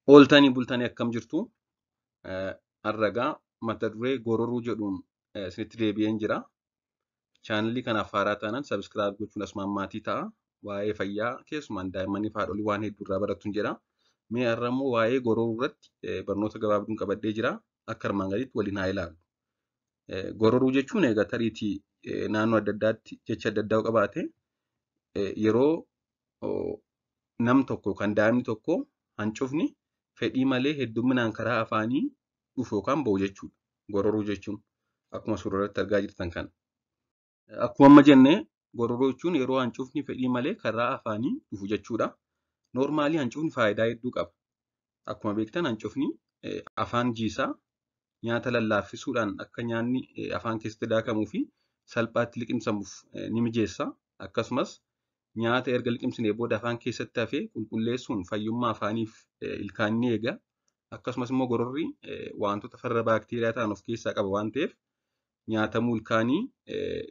Ooltanii bultanii akkam jirtu? Har'agaa mata duree gororuu jedhuun isinitti deebi'een jira. Chaanalii kanaaf haaraa taanaan sabiskiraayib gochuun asumaan maatii ta'a. Waa'ee fayyaa keessumaan daa'immanii fi haadholii waan hedduu irraa barattuun jira. Mee har'a immoo waa'ee gororuu irratti barnoota gabaabduun qabadhee jira. Akka armaan gadiitti waliin haa ilaallu. Gororuu jechuun egaa tariitii naannoo adda addaatti jecha adda addaa qabaate yeroo nam tokko kan daa'imni tokko hancufni fedhii malee hedduminaan karaa afaanii dhufu yookaan ba'u jechuudha. Gororuu jechuun akkuma suuraa irratti argaa jirtan kana. Akkuma amma jenne gororuu jechuun yeroo hancufni fedhii malee karaa afaanii dhufu jechuudha. Noormaalii hancufni faayidaa hedduu qaba. Akkuma beektan hancufni afaan jiisaa nyaata lallaaffisuudhaan akka nyaanni afaan keessatti daakamuu fi salphaatti liqimsamuuf ni mijeessa. Akkasumas nyaata erga liqimsinee booda afaan keessatti hafee qulqulleessuun fayyummaa afaaniif ilkaan ni eega. Akkasumas immoo gororri wantoota farra baakteeriyaa ta'an of keessaa qaba waan ta'eef nyaatamuu ilkaanii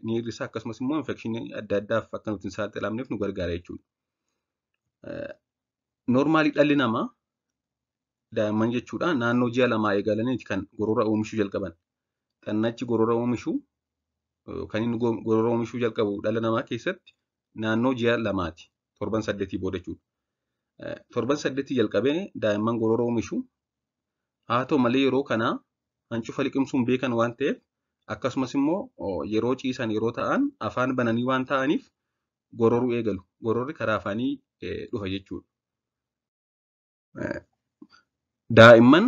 ni hir'isa. Akkasumas immoo infekshinii adda addaaf akka nuti hin saaxilamneef nu gargaara jechuudha. Noormaalii dhalli namaa daa'imman jechuudha naannoo ji'a lamaa eegalaniiti kan gorora oomishuu jalqaban. Xannachi gorora oomishuu kan inni gorora oomishuu jalqabu dhala namaa keessatti naannoo ji'a lamaati. Torban 8 booda jechuudha. Torban 8 jalqabee daa'imman gorora oomishu. Haa ta'u malee yeroo kanaa hancufa liqimsuun beekan waan ta'eef akkasumas immoo yeroo ciisan yeroo ta'an afaan bananii waan ta'aniif gororuu eegalu. Gororri karaa afaanii dhufa jechuudha. Daa'imman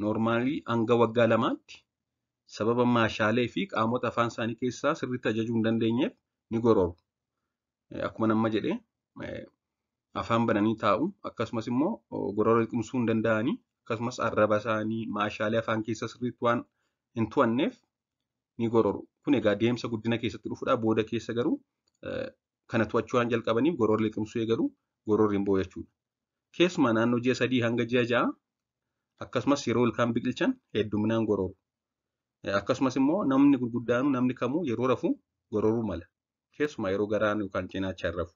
noormaalii hanga waggaa lamaatti sababa maashaalee fi qaamota afaan isaanii keessaa sirriitti ajajuu hin dandeenyeef ni gororu. Akkuma nama jedhee afaan bananii taa'u akkasumas immoo gorora liqimsuu hin danda'anii akkasumas arraba isaanii maashaalee afaan keessa sirriitti waan hin to'anneef ni gororu. Kun egaa deemsa guddina keessatti dhufuudha. Booda keessa garuu kana to'achuu waan jalqabaniif gorora liqimsuu eegalu gororri hin ba'u jechuudha. Keessumaa naannoo ji'a 3 hanga ji'a 6 akkasumas yeroo ilkaan biqilchan hedduminaan gororu. Akkasumas immoo namni gurguddaanu namni kamuu yeroo rafu gororuu mala. Keessumaa yeroo garaan yookaan cinaachaan rafu.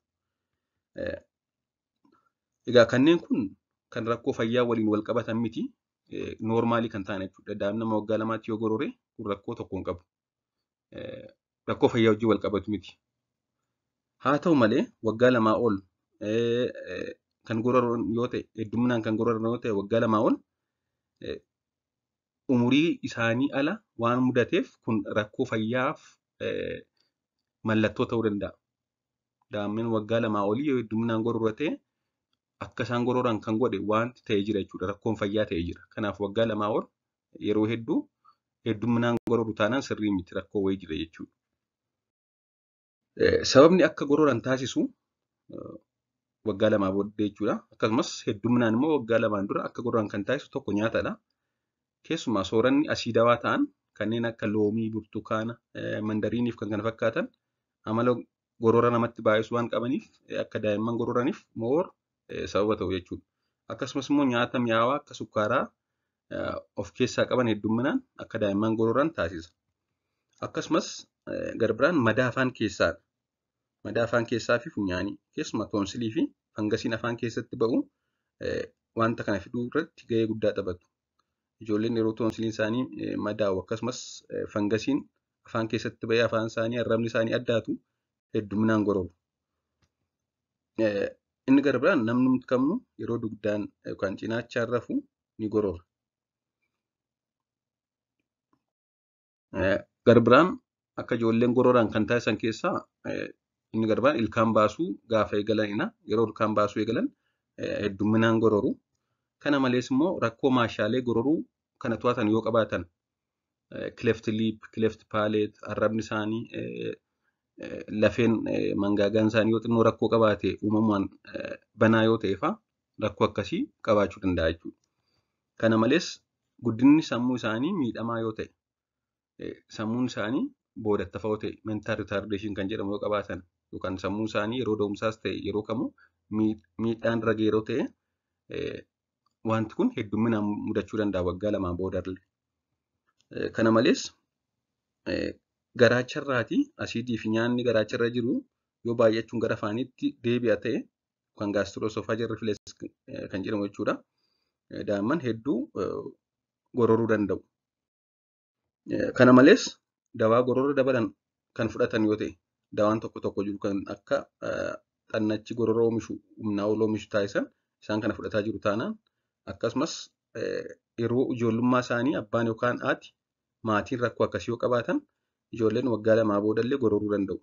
Egaa kanneen kun kan rakkoo fayyaa waliin wal qabatan miti. Noormaalii kan ta'an jechuudha. Daa'imni nama waggaa lamaatti yoo gorore kun rakkoo tokko hin qabu. Rakkoo fayyaa wajjin wal qabatu miti. Haa ta'u malee waggaa lamaa ol kan gororan yoo ta'e hedduminaan kan gororan yoo ta'e waggaa lamaa ol umurii isaanii ala waan mudateef kun rakkoo fayyaaf mallattoo ta'uu danda'a. Daa'imman waggaa lamaa olii yoo hedduminaan gorora ta'e akka isaan gororan kan godhe wanti ta'ee jira jechuudha. Rakkoon fayyaa ta'ee jira. Kanaaf waggaa lamaa ol yeroo hedduu hedduminaan gororu taanaan sirrii miti rakkoo wayii jira jechuudha. Sababni akka gororan taasisu waggaa lamaa booddee jechuudha. Akkasumas hedduminaan immoo waggaa lamaan dura akka gororan kan taasisu tokko nyaatadha. Keessumaa sooranni asiidawaa ta'an kanneen akka loomii, burtukaana, mandariinii fi kan kana fakkaatan amala gorora namatti baay'isuu waan qabaniif akka daa'imman gororaniif sababa ta'u jechuudha. Akkasumas immoo nyaata mi'aawaa akka sukkaaraa of keessaa qaban hedduminaan akka daa'imman gororan taasisa. Akkasumas garbiraan madaa afaan keessaa madaa afaan keessaa fi funyaanii keessumaa toonsilii fi fangasiin afaan keessatti ba'u wanta kana fiduu irratti gahee guddaa taphatu. Ijoolleen yeroo toonsiliin isaanii madaa'u akkasumas fangasiin afaan keessatti ba'ee afaan isaanii arrabni isaanii addaatu hedduminaan gororu. Inni garbiraan namni kamuu yeroo dugdaan yookaan cinaachaan rafu ni gorora. Garbiraan akka ijoolleen gororan kan taasisan keessaa inni garbiraan ilkaan baasuu gaafa eegalanidha. Yeroo ilkaan baasuu eegalan hedduminaan gororu. Kana malees immoo rakkoo maashaalee gororuu kana to'atan yoo qabaatan cleft lip, cleft palate, arrabni isaanii lafeen mangaagaan isaanii yoo xinnoo rakkoo qabaate uumamumaan banaa yoo ta'e fa'aa rakkoo akkasii qabaachuu danda'a jechuudha. Kana malees guddinni sammuu isaanii miidhamaa yoo ta'e sammuun isaanii boodattafa yoo ta'e mental retardation kan jedhamu yoo qabaatan yookaan sammuun isaanii yeroo da'umsaas ta'e yeroo kamuu miidhaan irra ga'e yeroo ta'e wanti kun hedduminaan mudachuu danda'a waggaa lamaan boodallee. Kana malees garaacharraati asiidii fi nyaanni garaacharra jiru yoo baay'achuun gara afaaniitti deebi'a ta'e kan gaastiroosofaajal rifileeks kan jedhamu jechuudha. daa'imman hedduu gororuu danda'u. Kana malees dawaa gorora dabalan kan fudhatan yoo ta'e, dawaan tokko tokko jiru kan akka xannachi gorora oomishu humnaa ol oomishu taasisan isaan kana fudhataa jiru taanaan akkasumas yeroo ijoollummaa isaanii abbaan yookaan haati maatiin rakkoo akkasii yoo qabaatan ijoolleen waggaa lamaa boodallee gororuu danda'u.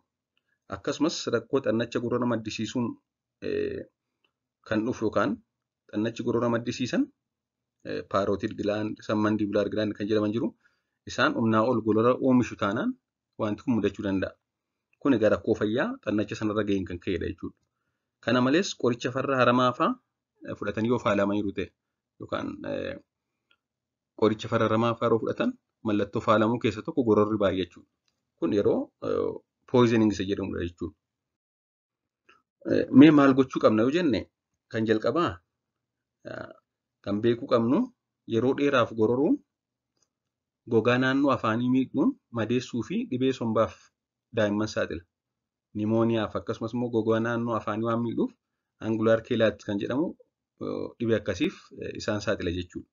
Akkasumas rakkoo xannacha gorora maddisiisuun kan dhufu yookaan xannachi gorora maddisiisan paarootiid gilaand, sammandiibulaar gilaand kan jedhaman jiru. Isaan humnaa ol gorora oomishu taanaan wanti kun mudachuu danda'a. Kun egaa rakkoo fayyaa xannacha sanarra ga'een kan ka'edha jechuudha. Kana malees qoricha farra haramaa fa'aa fudhatanii yoo faalamaniiru ta'e yookaan qoricha farra haramaa fa'aa yeroo fudhatan mallattoo faalamuu keessa tokko gororri baay'achuudha. Kun yeroo pooyiziningi isa jedhamudha jechuudha. Mee maal gochuu qabna yoo jenne kan jalqabaa kan beekuu qabnu yeroo dheeraaf gororuun gogaa naannoo afaanii miidhuun madeessuu fi dhibee sombaaf daa'imman saaxila. Nimooniyaaf akkasumas immoo gogaa naannoo afaanii waan miidhuuf angulaar keelaatti kan jedhamu dhibee akkasiif isaan saaxila jechuudha.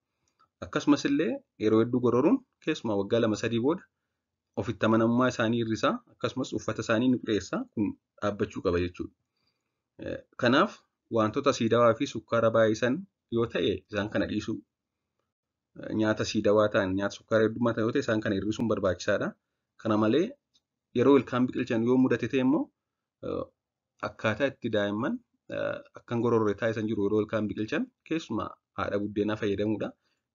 Akkasumas illee yeroo hedduu gororuun keessumaa waggaa 2-3 booda ofitti amanamummaa isaanii hir'isaa akkasumas uffata isaanii ni xureessaa kun dhaabbachuu qaba jechuudha. Kanaaf wantoota siidawaa fi sukkaara baay'isan yoo ta'e isaan kana dhiisuu. Nyaata siidawaa ta'an nyaata sukkaara heddummaa ta'an yoo ta'e isaan kana hir'isuun barbaachisaadha. Kana malee yeroo ilkaan biqilchan yoo mudate ta'e immoo akkaataa itti daa'imman akkan gororre taasisan jiru yeroo ilkaan biqilchan keessumaa haadha buddeenaa fayyadamuudha.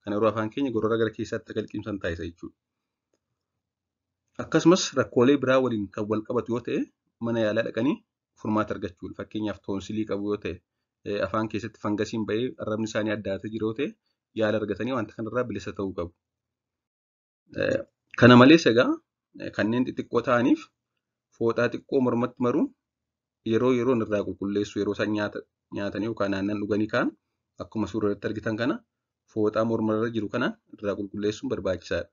Kana yeroo afaan keenya gorora gara keessaatti akka liqimsan taasisa jechuudha. Akkasumas rakkoolee biraa waliin kan wal qabatu yoo ta'e mana yaalaa dhaqanii furmaata argachuudha. Fakkeenyaaf toonsilii qabu yoo ta'e afaan keessatti fangasiin bahee arrabni isaanii addaatee jiru yoo ta'e yaala argatanii wanta kanarraa bilisa ta'uu qabu. Kana malees egaa kanneen xixiqqoo ta'aniif fooxaa xiqqoo mormatti maruun yeroo yeroon irraa qulqulleessu yeroo isaan nyaatanii yookaan aannan dhuganii ka'an akkuma suuraa irratti argitan kana fooxaa mormarra jiru kanaan irraa qulqulleessuun barbaachisaadha.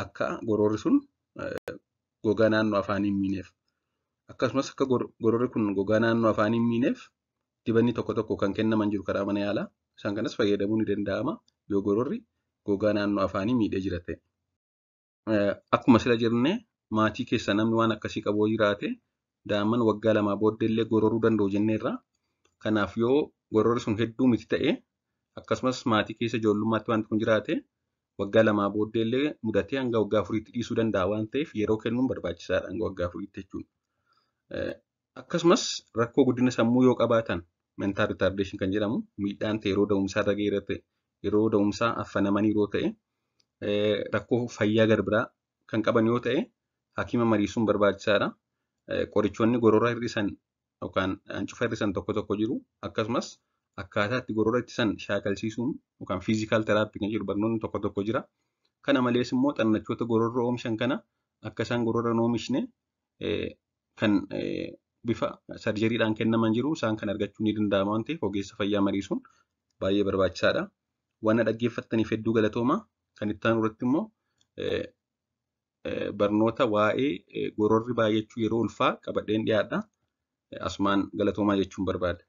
Akka gororri sun gogaa naannoo afaanii hin miineef. Akkasumas akka gororri kun gogaa naannoo afaanii hin miineef dibanni tokko tokko kan kennaman jiru karaa mana yaalaa. Isaan kanas fayyadamuun ni danda'ama yoo gororri gogaa naannoo afaanii miidhee jira ta'e. Akkuma sila jennee maatii keessa namni waan akkasii qabu jiraate daa'imman waggaa 2 booddeellee gororuu danda'u jenneerra. Kanaaf yoo gororri sun hedduu miti ta'e akkasumas maatii keessa ijoollummaatti wanti kun jiraate waggaa 2 booddeellee mudatee hanga waggaa 4tti dhiisuu danda'a waan ta'eef yeroo kennuun barbaachisaadha hanga waggaa 4tti jechuudha. Akkasumas rakkoo guddina sammuu yoo qabaatan mental retardation kan jedhamu miidhaan ta'e yeroo da'umsaa irra ga'eera ta'e yeroo da'umsaa affanamanii yeroo ta'e rakkoo fayyaa garbiraa kan qaban yoo ta'e hakiima mariisuun barbaachisaadha. Qorichoonni gorora hir'isan yookaan hancufa hir'isan tokko tokko jiru. Akkasumas akkaataa itti gorora ittisan shaakalsiisuun yookaan fiizikaal teraappii kan jedhu barnoonni tokko tokko jira. Kana malees immoo xannachoota gorora oomishan kana akka isaan gorora hin oomishne kan bifa sarjeriidhaan kennaman jiru isaan kan argachuu ni danda'ama waan ta'eef ogeessa fayyaa mariisuun baay'ee barbaachisaadha. Waan dhaggeeffattaniif hedduu galatoomaa. Kan itti aanu irratti immoo barnoota waa'ee gororri baay'achuu yeroo ulfaa qabadheen dhiyaadha. Asumaan galatoomaa jechuun barbaada.